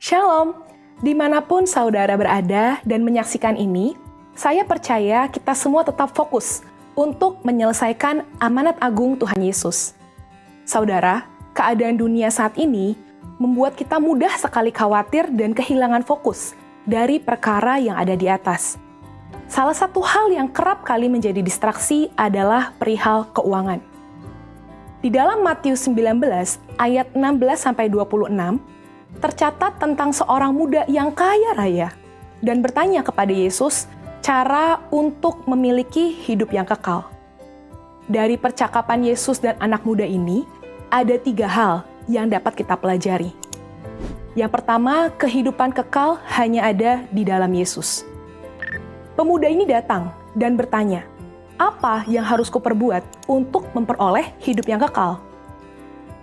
Shalom, dimanapun saudara berada dan menyaksikan ini, saya percaya kita semua tetap fokus untuk menyelesaikan amanat agung Tuhan Yesus. Saudara, keadaan dunia saat ini membuat kita mudah sekali khawatir dan kehilangan fokus dari perkara yang ada di atas. Salah satu hal yang kerap kali menjadi distraksi adalah perihal keuangan. Di dalam Matius 19 ayat 16-26, tercatat tentang seorang muda yang kaya raya dan bertanya kepada Yesus cara untuk memiliki hidup yang kekal. Dari percakapan Yesus dan anak muda ini, ada 3 hal yang dapat kita pelajari. Yang pertama, kehidupan kekal hanya ada di dalam Yesus. Pemuda ini datang dan bertanya, apa yang harus kuperbuat untuk memperoleh hidup yang kekal?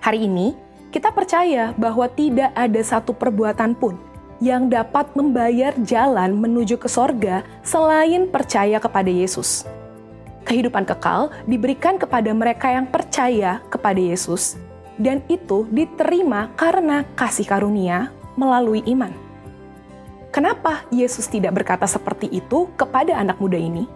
Hari ini, kita percaya bahwa tidak ada satu perbuatan pun yang dapat membayar jalan menuju ke sorga selain percaya kepada Yesus. Kehidupan kekal diberikan kepada mereka yang percaya kepada Yesus, dan itu diterima karena kasih karunia melalui iman. Kenapa Yesus tidak berkata seperti itu kepada anak muda ini?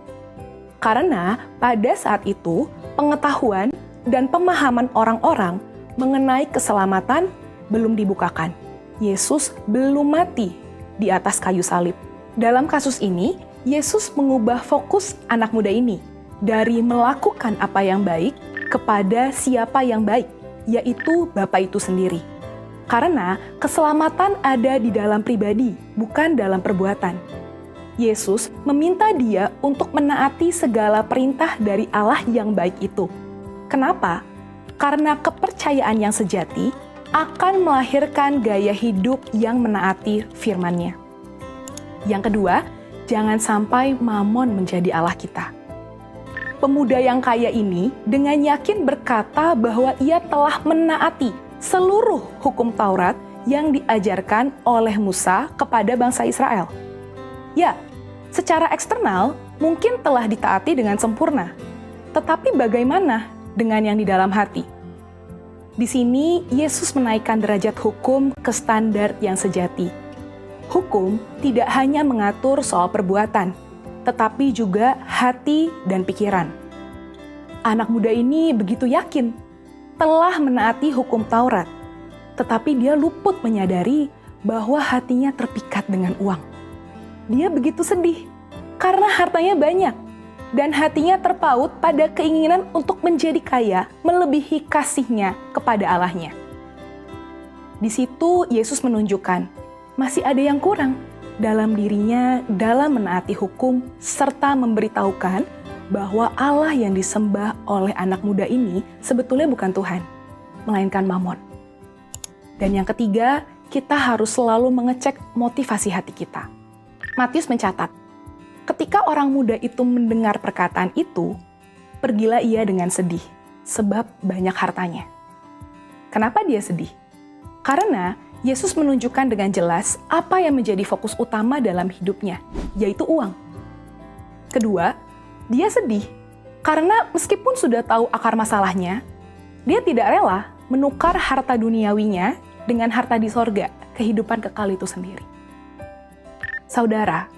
Karena pada saat itu, pengetahuan dan pemahaman orang-orang mengenai keselamatan belum dibukakan. Yesus belum mati di atas kayu salib. Dalam kasus ini, Yesus mengubah fokus anak muda ini dari melakukan apa yang baik kepada siapa yang baik, yaitu Bapa itu sendiri. Karena keselamatan ada di dalam pribadi, bukan dalam perbuatan. Yesus meminta dia untuk menaati segala perintah dari Allah yang baik itu. Kenapa? Karena kepercayaan yang sejati akan melahirkan gaya hidup yang menaati firman-Nya. Yang kedua, jangan sampai mamon menjadi Allah kita. Pemuda yang kaya ini dengan yakin berkata bahwa ia telah menaati seluruh hukum Taurat yang diajarkan oleh Musa kepada bangsa Israel. Ya, secara eksternal mungkin telah ditaati dengan sempurna. Tetapi bagaimana dengan yang di dalam hati? Di sini, Yesus menaikkan derajat hukum ke standar yang sejati. Hukum tidak hanya mengatur soal perbuatan, tetapi juga hati dan pikiran. Anak muda ini begitu yakin telah menaati hukum Taurat, tetapi dia luput menyadari bahwa hatinya terpikat dengan uang. Dia begitu sedih karena hartanya banyak dan hatinya terpaut pada keinginan untuk menjadi kaya melebihi kasihnya kepada Allahnya. Di situ Yesus menunjukkan masih ada yang kurang dalam dirinya dalam menaati hukum serta memberitahukan bahwa Allah yang disembah oleh anak muda ini sebetulnya bukan Tuhan, melainkan Mamon. Dan yang ketiga, kita harus selalu mengecek motivasi hati kita. Matius mencatat, ketika orang muda itu mendengar perkataan itu, pergilah ia dengan sedih, sebab banyak hartanya. Kenapa dia sedih? Karena Yesus menunjukkan dengan jelas apa yang menjadi fokus utama dalam hidupnya, yaitu uang. Kedua, dia sedih karena meskipun sudah tahu akar masalahnya, dia tidak rela menukar harta duniawinya dengan harta di sorga, kehidupan kekal itu sendiri. Saudara,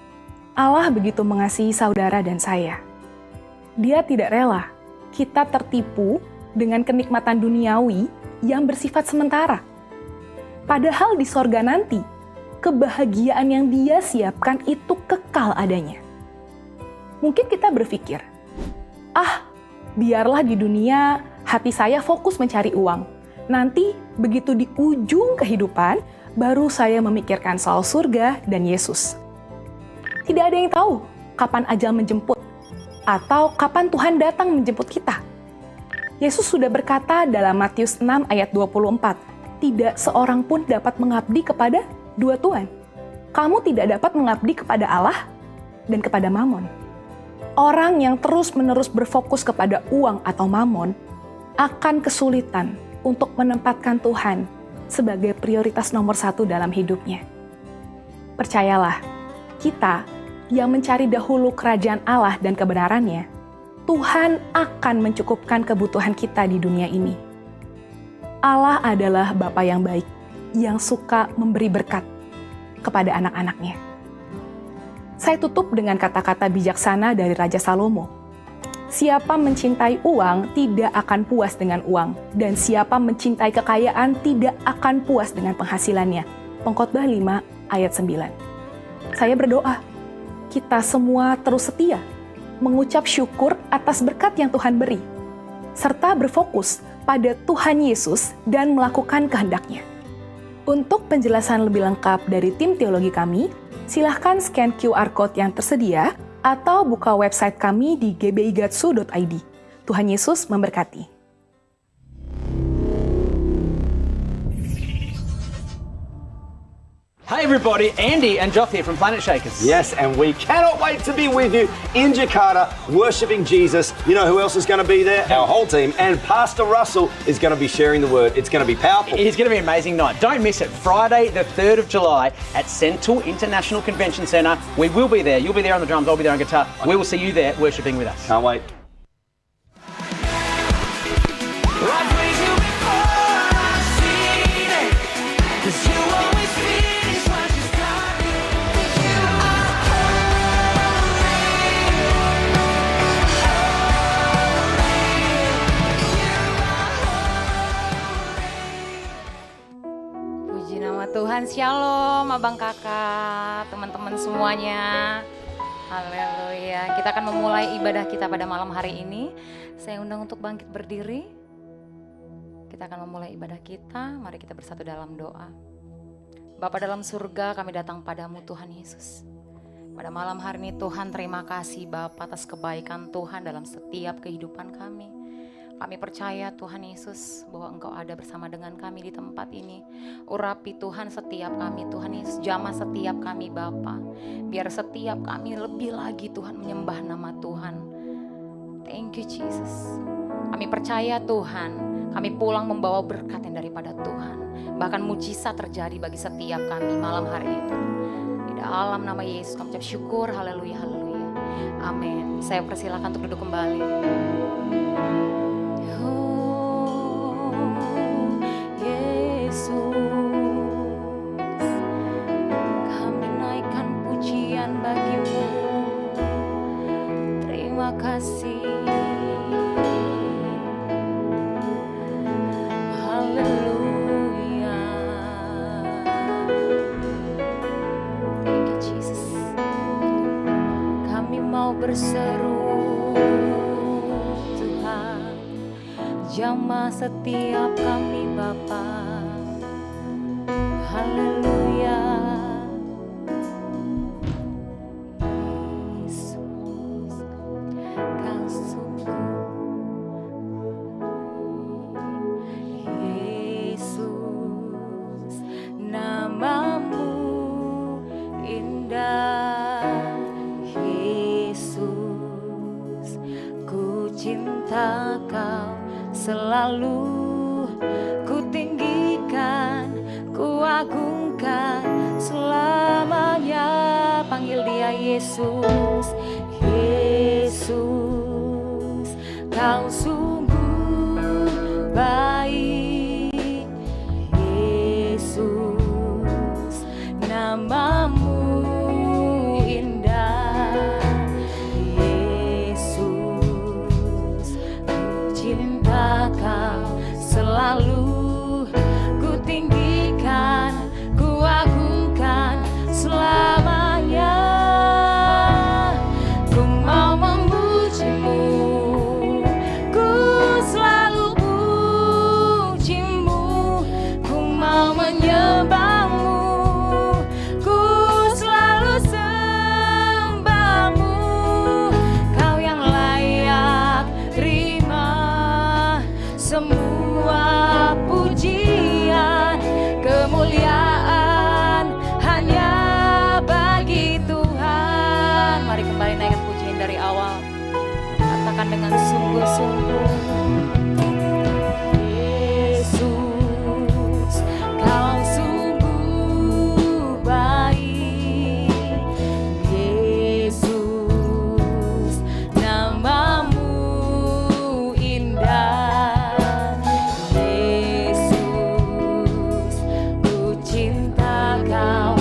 Allah begitu mengasihi saudara dan saya. Dia tidak rela kita tertipu dengan kenikmatan duniawi yang bersifat sementara. Padahal di sorga nanti, kebahagiaan yang dia siapkan itu kekal adanya. Mungkin kita berpikir, biarlah di dunia hati saya fokus mencari uang. Nanti begitu di ujung kehidupan, baru saya memikirkan soal surga dan Yesus. Tidak ada yang tahu kapan ajal menjemput atau kapan Tuhan datang menjemput kita. Yesus sudah berkata dalam Matius 6 ayat 24, tidak seorang pun dapat mengabdi kepada 2 tuan. Kamu tidak dapat mengabdi kepada Allah dan kepada Mamon. Orang yang terus-menerus berfokus kepada uang atau Mamon akan kesulitan untuk menempatkan Tuhan sebagai prioritas nomor 1 dalam hidupnya. Percayalah, kita yang mencari dahulu kerajaan Allah dan kebenarannya, Tuhan akan mencukupkan kebutuhan kita di dunia ini. Allah adalah Bapa yang baik, yang suka memberi berkat, kepada anak-anaknya. Saya tutup dengan kata-kata bijaksana dari Raja Salomo. Siapa mencintai uang tidak akan puas dengan uang, dan siapa mencintai kekayaan tidak akan puas dengan penghasilannya. Pengkhotbah 5 ayat 9. Saya berdoa, kita semua terus setia, mengucap syukur atas berkat yang Tuhan beri, serta berfokus pada Tuhan Yesus dan melakukan kehendak-Nya. Untuk penjelasan lebih lengkap dari tim teologi kami, silahkan scan QR Code yang tersedia atau buka website kami di gbigatsu.id. Tuhan Yesus memberkati. Hey everybody, Andy and Joff here from Planet Shakers. Yes, and we cannot wait to be with you in Jakarta, worshipping Jesus. You know who else is going to be there? Our whole team. And Pastor Russell is going to be sharing the word. It's going to be powerful. It's going to be an amazing night. Don't miss it. Friday the 3rd of July at Central International Convention Centre. We will be there. You'll be there on the drums. I'll be there on guitar. We will see you there worshipping with us. Can't wait. Puji nama Tuhan, shalom abang kakak, teman-teman semuanya. Haleluya. Kita akan memulai ibadah kita pada malam hari ini. Saya undang untuk bangkit berdiri. Kita akan memulai ibadah kita. Mari kita bersatu dalam doa. Bapa dalam surga, kami datang padamu Tuhan Yesus. Pada malam hari ini Tuhan, terima kasih Bapa atas kebaikan Tuhan dalam setiap kehidupan kami. Kami percaya Tuhan Yesus bahwa Engkau ada bersama dengan kami di tempat ini. Urapi Tuhan setiap kami, Tuhan Yesus, jamah setiap kami Bapa. Biar setiap kami lebih lagi Tuhan menyembah nama Tuhan. Thank you Jesus. Kami percaya Tuhan, kami pulang membawa berkat yang daripada Tuhan. Bahkan mujizat terjadi bagi setiap kami malam hari ini Tuhan. Di dalam nama Yesus kami ucap syukur, haleluya, haleluya. Amin. Saya persilakan untuk duduk kembali. Terima kasih. Haleluya. Thank you Jesus. Kami mau berseru Tuhan, jamah setiap kami Bapa. Haleluya. Selalu ku tinggikan, ku agungkan selamanya. Panggil dia Yesus, Yesus, kau sungguh baik. Yesus, namamu indah. Yesus, ku cinta Kau selalu, ku tinggikan, ku agungkan selamanya. Ku mau memujimu, ku selalu pujimu. Ku mau menyembahmu, ku selalu sembahmu. Kau yang layak terima semua pujian, kemuliaan hanya bagi Tuhan. Mari kembali naikkan pujian dari awal. Katakan dengan sungguh-sungguh. Yesus, Kau sungguh baik. Yesus, namamu indah. Yesus, ku cinta Kau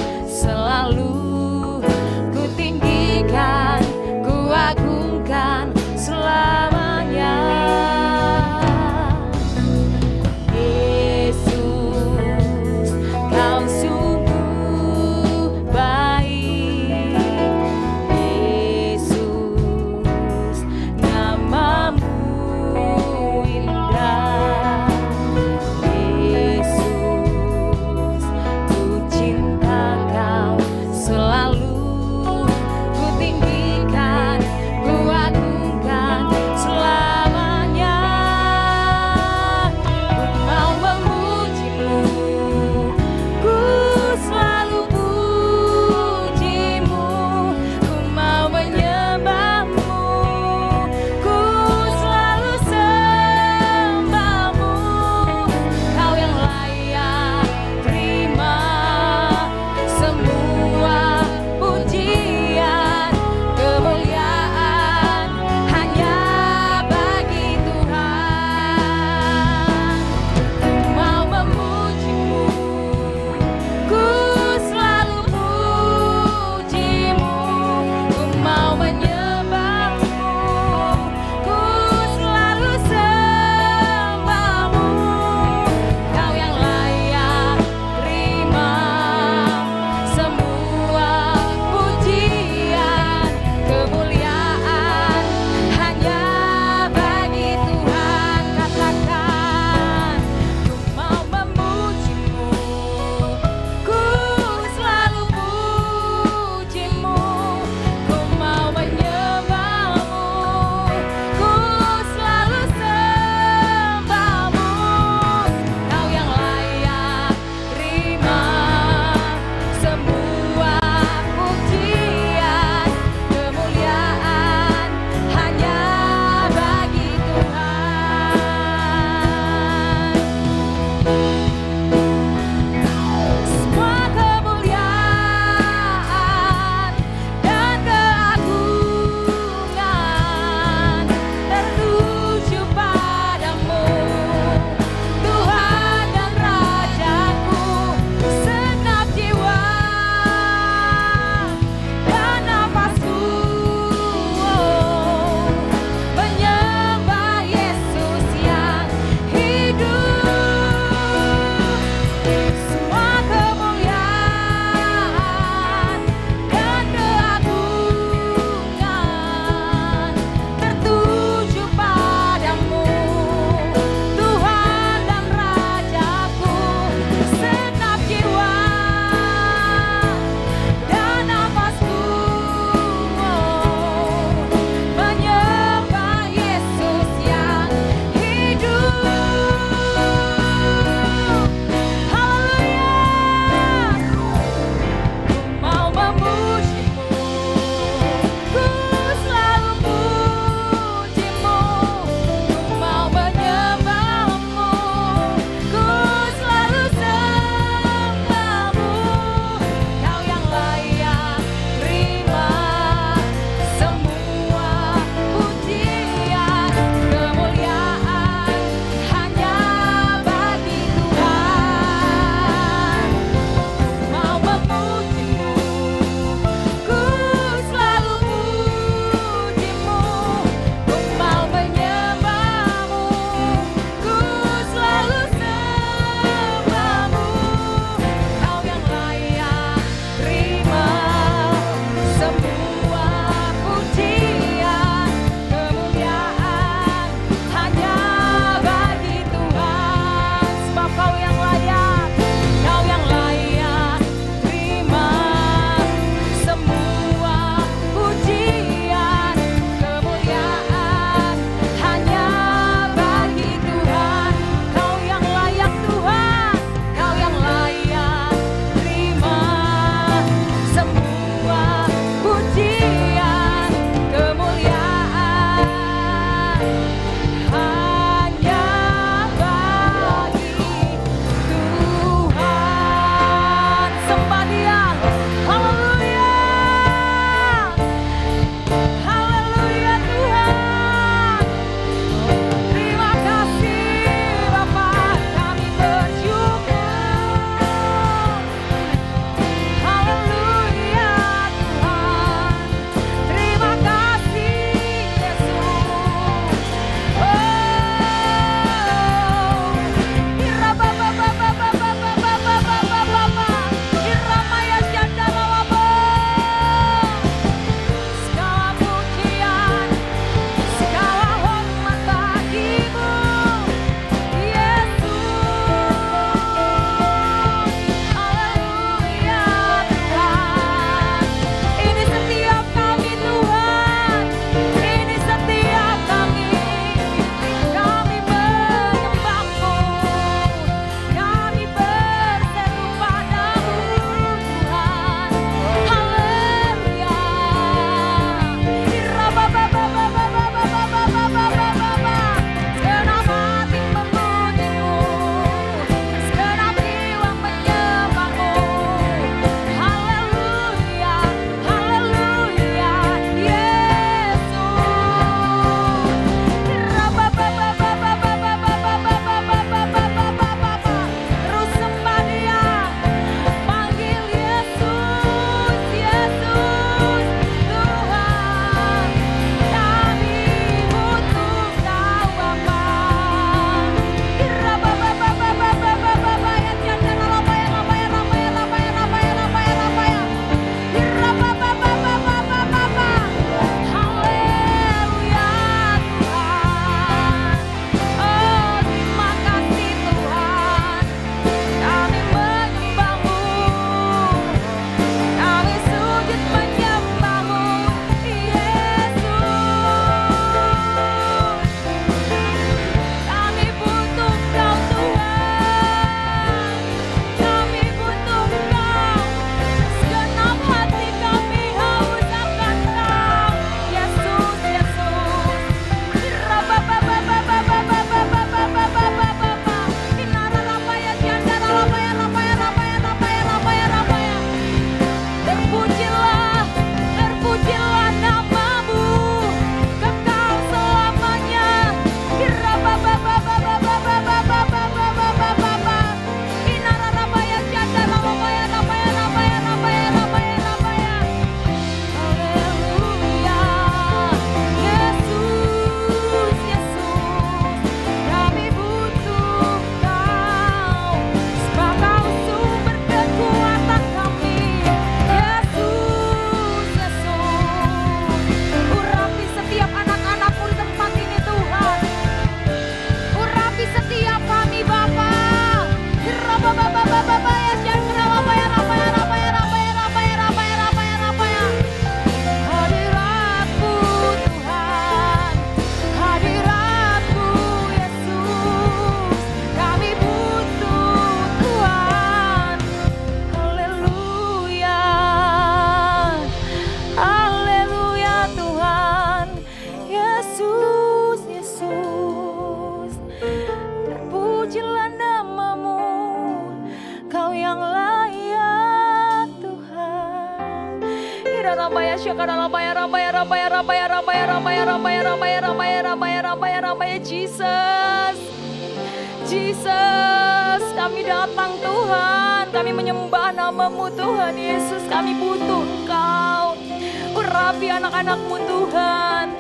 Rabaya Shakara Rabaya Rabaya Rabaya Rabaya Rabaya Rabaya Rabaya Rabaya Rabaya Rabaya Rabaya Rabaya Jesus. Jesus, kami datang Tuhan, kami menyembah nama-Mu Tuhan Yesus, kami butuh Engkau. Urapi anak-anak-Mu Tuhan.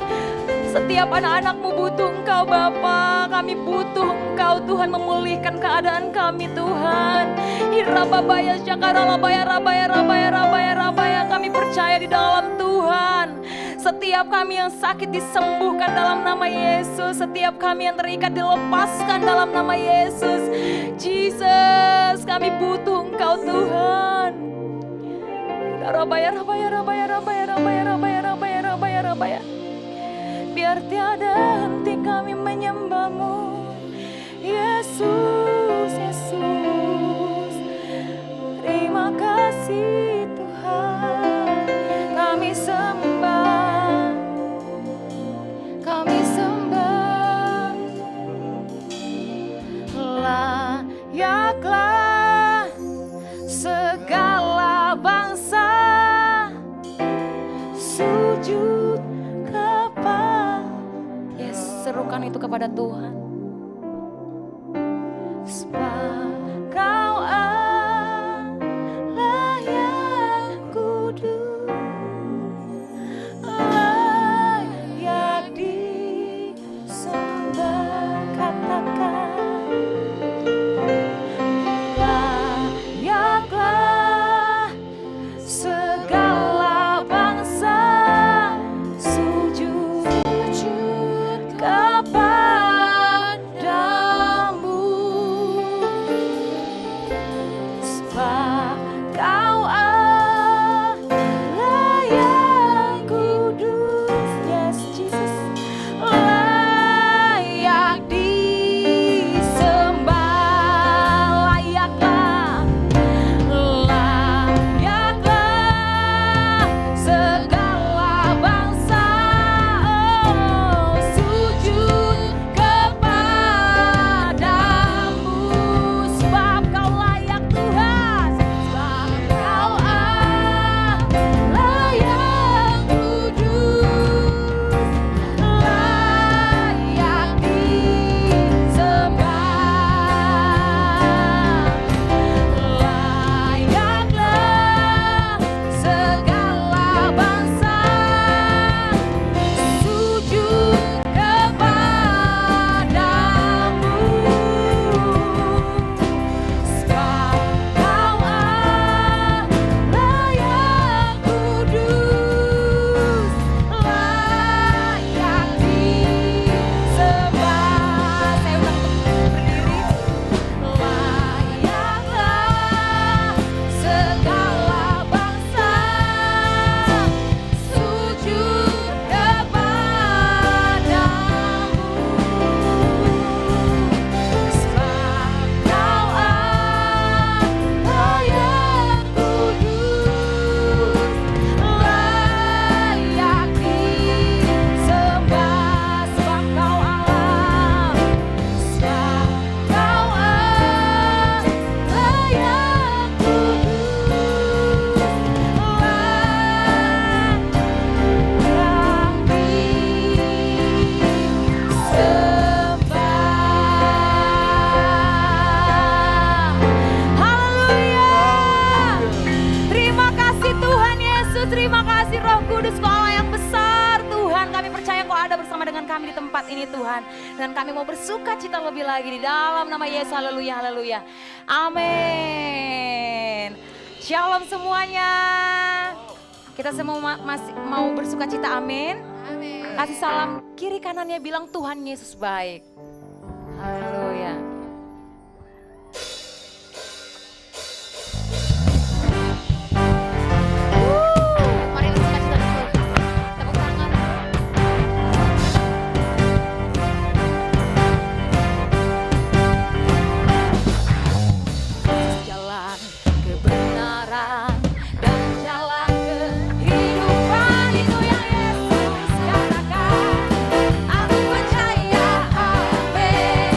Setiap anak-anak-Mu butuh Engkau Bapa, kami butuh Engkau Tuhan memulihkan keadaan kami Tuhan. Irababaya Syakara Rabaya Rabaya Rabaya Rabaya Rabaya, kami percaya di dalam Tuhan. Setiap kami yang sakit disembuhkan dalam nama Yesus. Setiap kami yang terikat dilepaskan dalam nama Yesus. Jesus, kami butuh Engkau Tuhan. Rabaya, rabaya, rabaya, rabaya, rabaya, rabaya, rabaya, rabaya, rabaya. Biar tiada henti kami menyembah-Mu. Yesus, Yesus. Terima kasih Tuhan. Kami sembah. Kami sembah, layaklah segala bangsa sujud kepada. Yes, serukan itu kepada Tuhan. Sebab Kau Allah yang kudus, layak disembah. Katakan, layaklah segala bangsa sujud kepadamu. Sebab Kau Allah yang kudus. Yes, Jesus. Layak disembah, layaklah, layaklah segala bangsa sujud kepadamu. Sebab Kau layak Tuhan, sebab Kau Allah yang kudus, layak disembah. Layaklah segala bangsa sujud kepadamu. Sebab Kau Allah yang kudus, layak disembah. Saya ulang berdiri. Layaklah segala bangsa sujud kepadamu. Sebab Kau Allah yang kudus, layak disembah. Sebab Kau Allah, sebab Kau Allah yang kudus, layak disembah. Haleluya. Terima kasih Tuhan Yesus, terima kasih Roh Kudus, Kau Allah yang besar Tuhan. Kami percaya Kau ada bersama dengan kami di tempat ini Tuhan. Dan kami mau bersuka cita lebih lagi di dalam nama Yesus. Haleluya, haleluya. Amin. Shalom semuanya. Kita semua masih mau bersuka cita, amin. Kasih salam kiri kanannya, bilang Tuhan Yesus baik. Haleluya. Mari bersuka cita dulu. Tepuk tangan. Jalan kebenaran dan jalan kehidupan, itu yang Yesus katakan. Aku percaya, amin.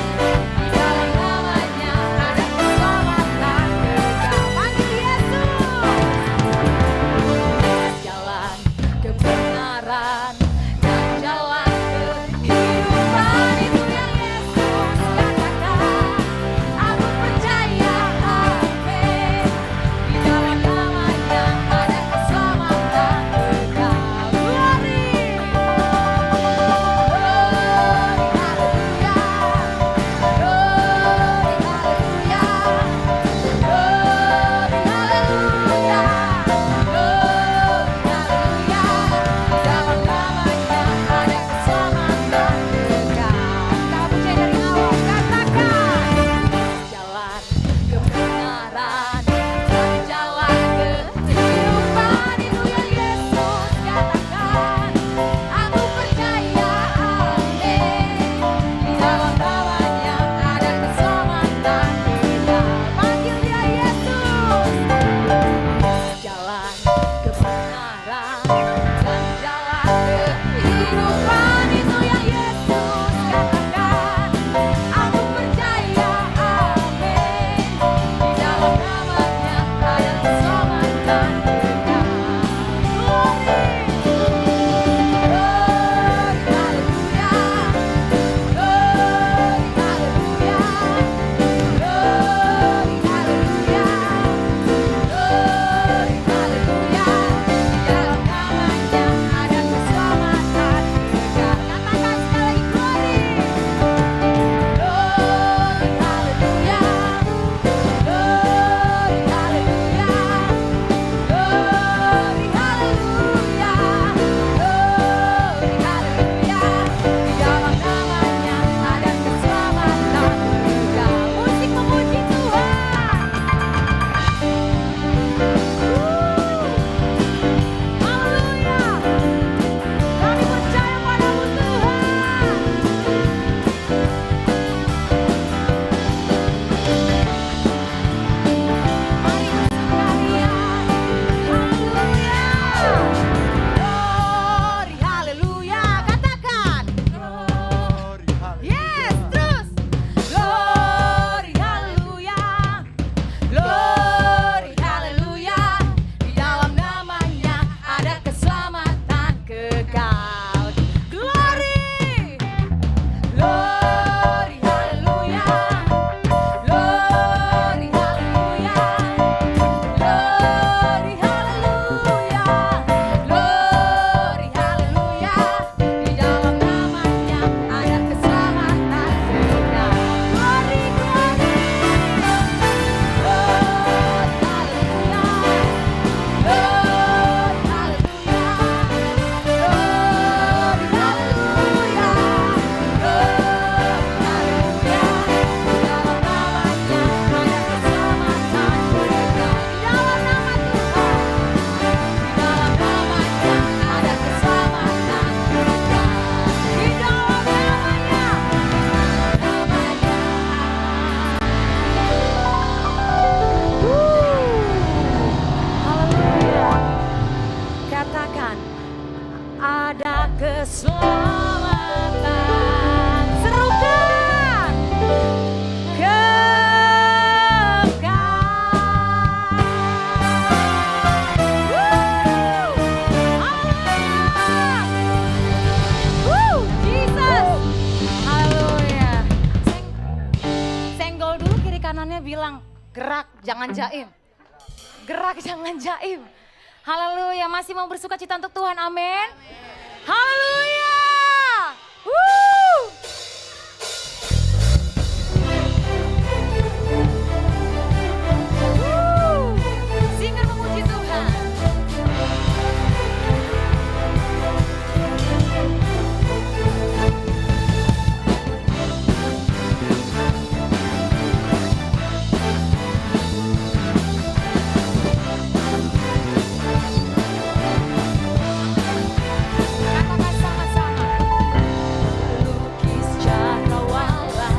kanannya bilang, gerak jangan jaim. Gerak jangan jaim. Haleluya, masih mau bersuka cita untuk Tuhan, amin. Haleluya. Woo! Singer memuji Tuhan. Katakan sama-sama. Lukis cakrawala,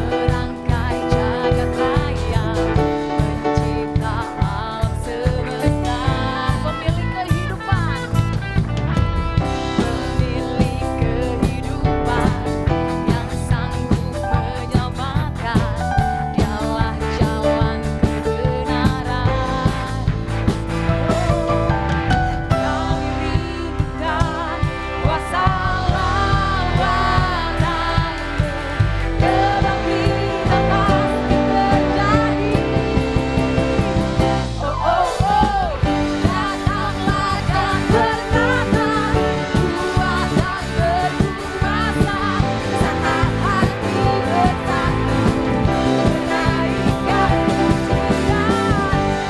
merangkai jagat raya, mencipta alam semesta, pemilik kehidupan, yang sanggup menyelamatkan, dialah jalan kebenaran. Kami rindukan kuasa lawanan-Mu, kebangkitan pasti terjadi. Oh, oh, oh, datanglah dan berkata, kuat dan berkuasa, saat hati bersatu, menaikkan pujian,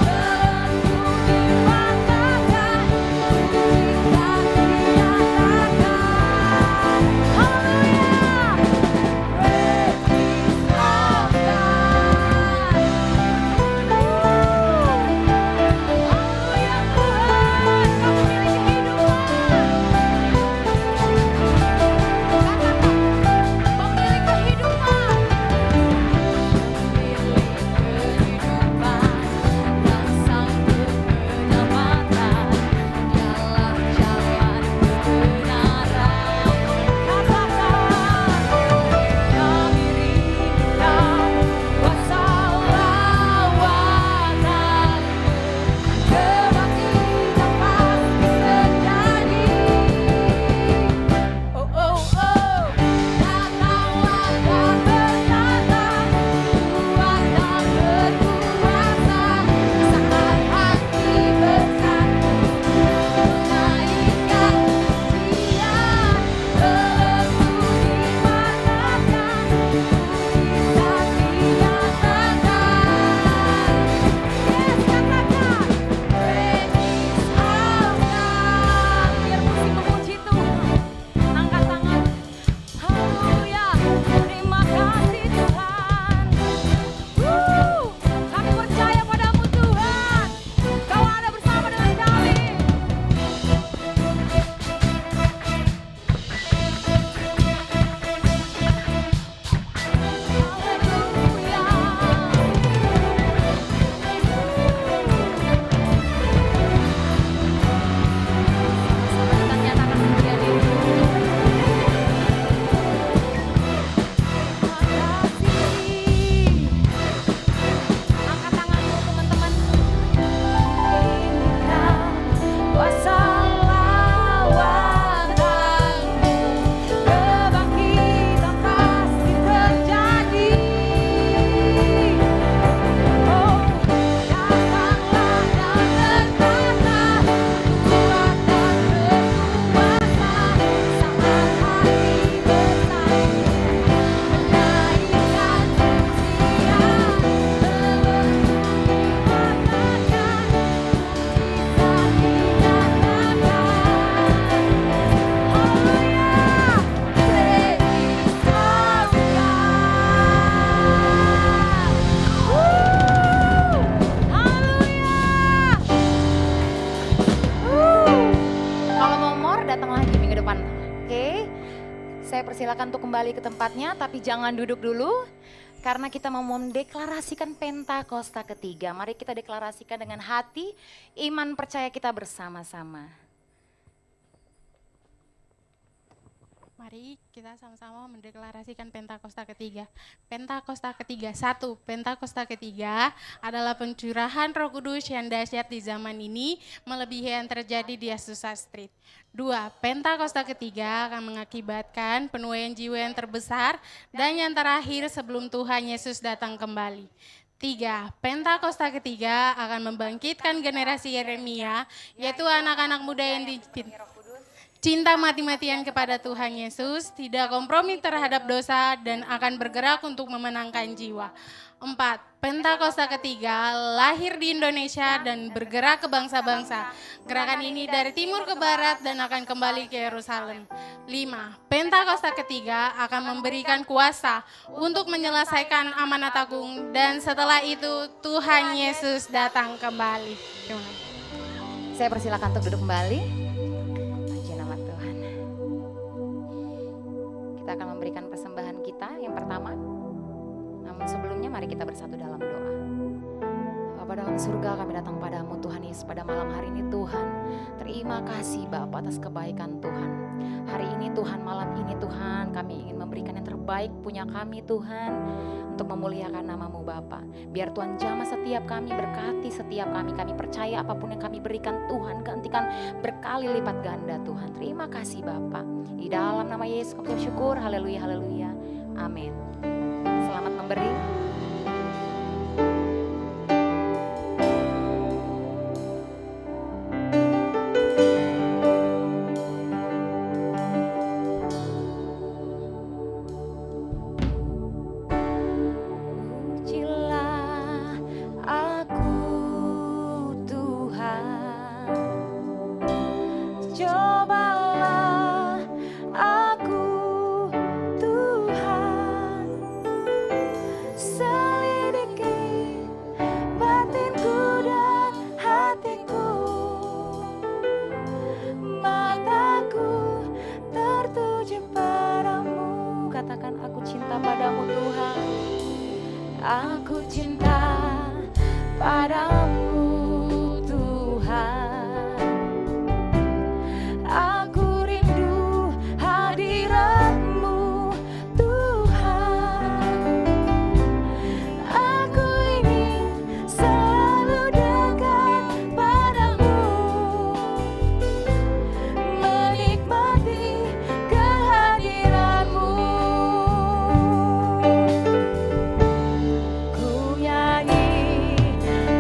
tentu dipatahkan, kita dinyatakan. Haleluya! Praise our God. Haleluya Tuhan, Kau memiliki kehidupan. Katakan, pemilik kehidupan. Pemilik kehidupan yang sanggup menyelamatkan, dialah jalan kebenaran. Katakan, kami rindukan kuasa lawanan-Mu, kebangkitan pasti terjadi. Oh, oh, oh, datanglah dan berkata, kuat dan berkuasa, saat hati bersatu, menaikkan pujian, tentu dipatahkan, mujizat dinyatakan. Yes, katakan, praise our God. Biar musik memuji Tuhan. Angkat tangan. Haleluya. Terima kasih Tuhan. Kami percaya padamu Tuhan. Kau ada bersama dengan kami. Kita nyatakan pujian ini. Angkat tanganmu teman-teman. Kuasa lawanan-Mu, kebangkitan pasti terjadi. Oh, datanglah dan berkata, kuat dan berkuasa, saat hati bersatu, menaikkan pujian, tentu dipatahkan, mujizat dinyatakan. Haleluya, praise our God. Haleluya. Kalau mau more, datang lagi minggu depan. Oke, saya persilakan untuk kembali ke tempatnya, tapi jangan duduk dulu. Karena kita mau mendeklarasikan Pentakosta ketiga. Mari kita deklarasikan dengan hati, iman percaya kita bersama-sama. Mari kita sama-sama mendeklarasikan Pentakosta ketiga. Pentakosta ketiga, 1. Pentakosta ketiga adalah pencurahan Roh Kudus yang dahsyat di zaman ini, melebihi yang terjadi di Azusa Street. 2. Pentakosta ketiga akan mengakibatkan penuaian jiwa yang terbesar dan yang terakhir sebelum Tuhan Yesus datang kembali. 3. Pentakosta ketiga akan membangkitkan generasi Yeremia, yaitu anak-anak muda yang cinta mati-matian kepada Tuhan Yesus, tidak kompromi terhadap dosa, dan akan bergerak untuk memenangkan jiwa. 4. Pentakosta ketiga lahir di Indonesia dan bergerak ke bangsa-bangsa. Gerakan ini dari timur ke barat dan akan kembali ke Yerusalem. 5. Pentakosta ketiga akan memberikan kuasa untuk menyelesaikan amanat agung, dan setelah itu Tuhan Yesus datang kembali. Terima kasih. Saya persilakan untuk duduk kembali. Kita akan memberikan persembahan kita yang pertama. Namun sebelumnya mari kita bersatu dalam doa. Bapa dalam surga, kami datang padamu Tuhan Yesus pada malam hari ini Tuhan. Terima kasih Bapa atas kebaikan Tuhan. Hari ini Tuhan, malam ini Tuhan, kami ingin memberikan yang terbaik punya kami Tuhan, untuk memuliakan namamu Bapa. Biar Tuhan jamah setiap kami, berkati setiap kami. Kami percaya apapun yang kami berikan Tuhan, gantikan berkali lipat ganda Tuhan. Terima kasih Bapa. Di dalam nama Yesus kami ucap syukur. Haleluya, haleluya. Amin. Selamat memberi. Aku cinta padamu Tuhan. Aku rindu hadirat-Mu Tuhan. Aku ingin selalu dekat padamu, menikmati kehadiran-Mu. Ku nyanyi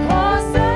Hosana.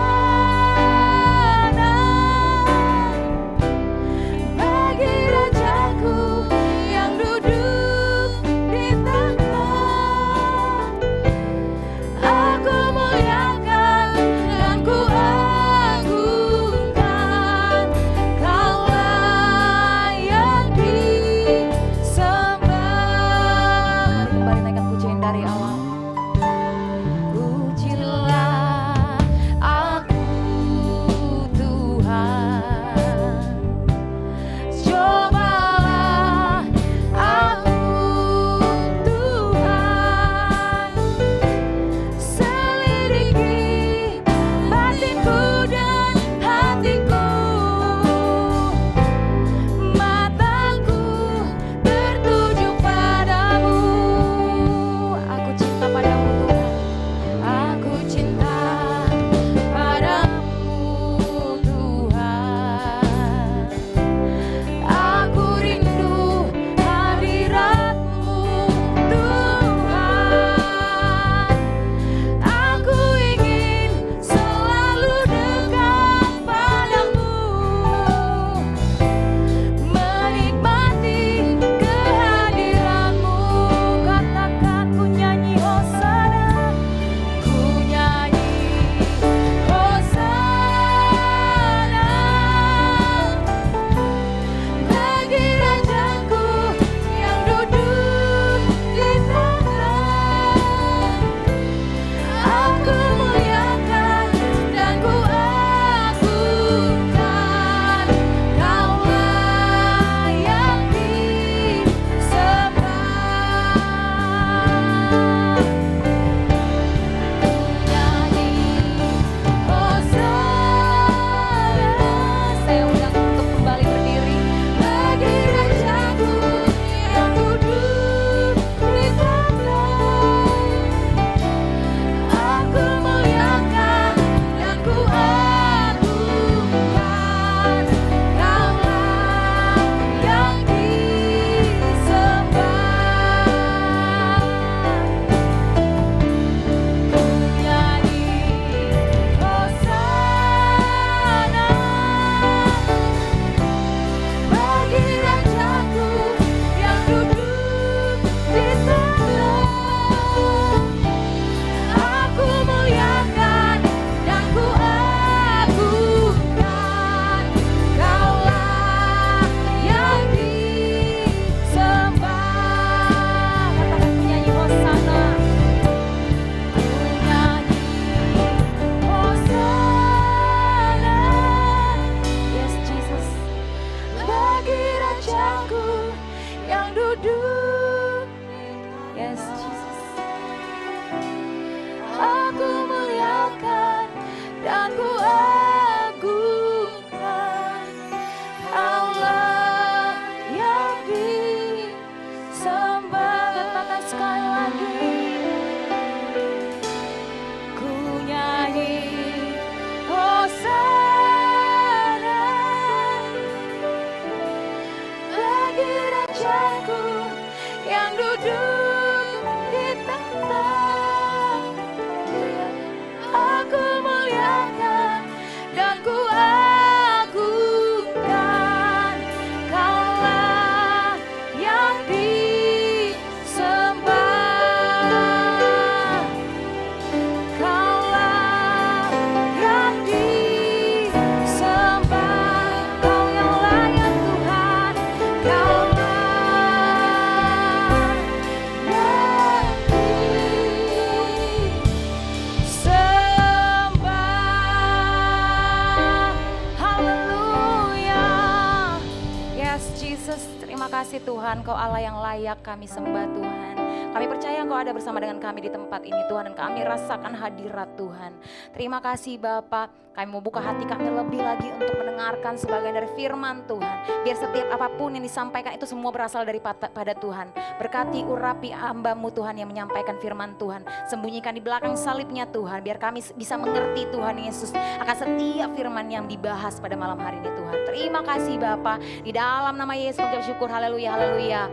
kasih Tuhan, Kau Allah yang layak kami sembah Tuhan. Kami percaya Engkau ada bersama dengan kami di tempat ini Tuhan, dan kami rasakan hadirat Tuhan. Terima kasih Bapa, kami mau buka hati kami lebih lagi untuk mendengarkan sebagian dari firman Tuhan. Biar setiap apapun yang disampaikan itu semua berasal dari pada Tuhan. Berkati urapi hamba-Mu Tuhan yang menyampaikan firman Tuhan. Sembunyikan di belakang salibnya Tuhan, biar kami bisa mengerti Tuhan Yesus akan setiap firman yang dibahas pada malam hari ini Tuhan. Terima kasih Bapa, di dalam nama Yesus mengucap syukur, haleluya, haleluya.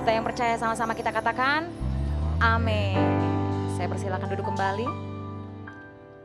Kita yang percaya sama-sama kita katakan, amin. Saya persilakan duduk kembali.